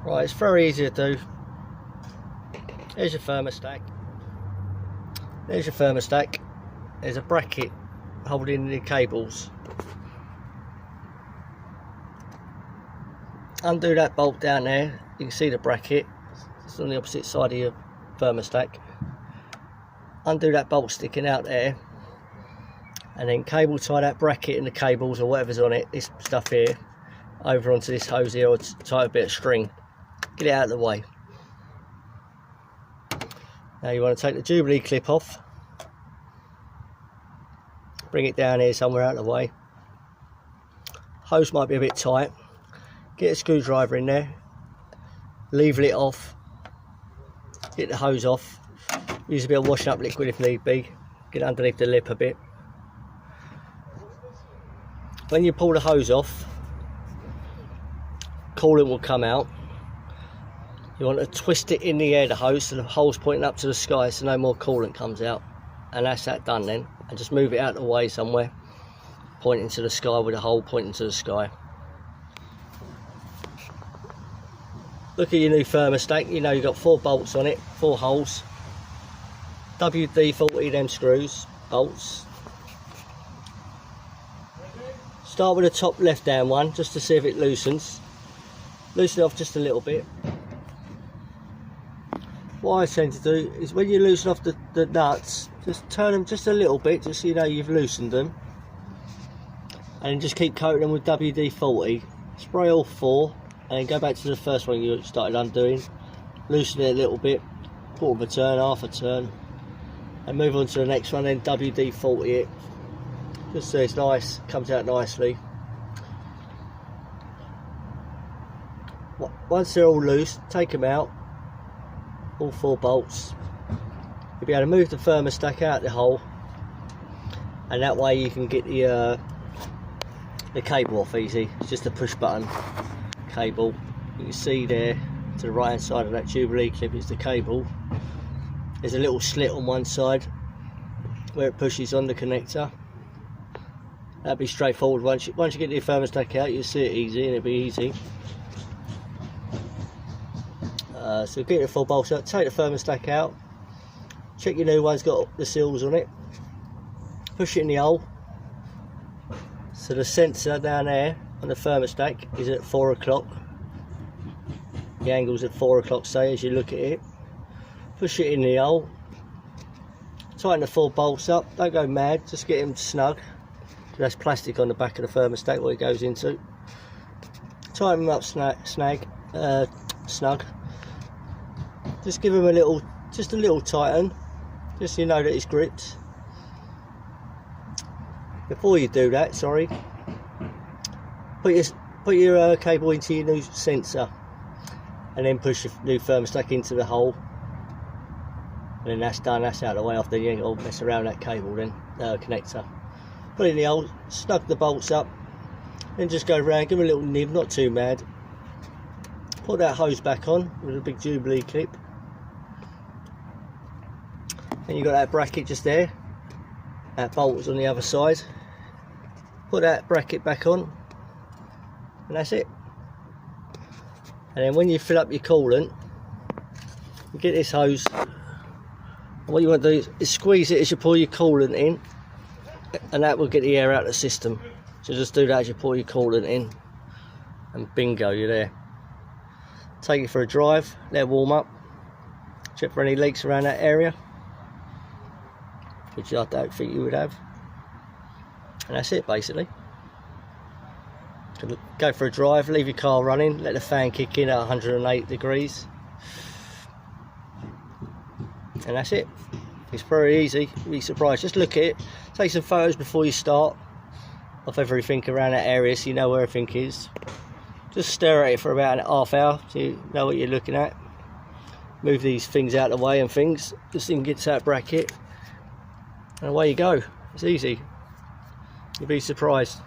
Right, it's very easy to do. There's your thermostat. There's your thermostat. There's a bracket holding the cables. Undo that bolt down there. You can see the bracket. It's on the opposite side of your thermostat. Undo that bolt sticking out there, and then cable tie that bracket and the cables or whatever's on it, this stuff here, over onto this hose here, or tie a bit of string. Get it out of the way. Now you want to take the Jubilee clip off, bring it down here somewhere out of the way. Hose might be a bit tight. Get a screwdriver in there, lever it off, get the hose off, use a bit of washing up liquid if need be, get underneath the lip a bit. When you pull the hose off, coolant will come out. You want to twist it in the air, the hose, so the hole's pointing up to the sky, so no more coolant comes out. And that's that done then. And just move it out of the way somewhere, pointing to the sky, with the hole pointing to the sky. Look at your new thermostat. You know you've got 4 bolts on it, 4 holes. WD-40 them screws, bolts. Start with the top left hand one, just to see if it loosens. Loosen it off just a little bit. What I tend to do is when you loosen off the nuts, just turn them just a little bit, just so you know you've loosened them. And then just keep coating them with WD-40. Spray all 4, and then go back to the first one you started undoing. Loosen it a little bit, quarter of a turn, half a turn, and move on to the next one, then WD-40 it. Just so it's nice, comes out nicely. Once they're all loose, take them out, all 4 bolts. You'll be able to move the thermostat out the hole, and that way you can get the cable off easy. It's just a push button cable. You can see there to the right hand side of that Jubilee clip is the cable. There's a little slit on one side where it pushes on the connector. That'll be straightforward. Once you get the thermostat out, you'll see it easy, and it'll be easy. So get the 4 bolts out, take the thermostat out, check your new one's got the seals on it, push it in the hole. So the sensor down there on the thermostat is at 4 o'clock. The angle's at 4 o'clock, say, as you look at it. Push it in the hole, tighten the 4 bolts up, don't go mad, just get them snug. That's plastic on the back of the thermostat what it goes into. Tighten them up snug. Just give them a little tighten, just so you know that it's gripped. Before you do that, sorry, put your cable into your new sensor, and then push your new thermostat into the hole. And then that's done, that's out of the way off, then you ain't got to mess around that cable then, connector. Put it in the hole, snug the bolts up, then just go around, give them a little nib, not too mad. Put that hose back on with a big Jubilee clip. And you've got that bracket just there. That bolt was on the other side. Put that bracket back on, and that's it. And then when you fill up your coolant, you get this hose. And what you want to do is squeeze it as you pour your coolant in, and that will get the air out of the system. So just do that as you pour your coolant in, and bingo, you're there. Take it for a drive, let it warm up, check for any leaks around that area, which I don't think you would have, and that's it basically. Go for a drive, leave your car running, let the fan kick in at 108 degrees, and that's it. It's very easy, you'll be surprised. Just look at it, take some photos before you start of everything around that area so you know where everything is. Just stare at it for about a half hour so you know what you're looking at. Move these things out of the way and things, just so you can get to that bracket, and away you go. It's easy, you'll be surprised.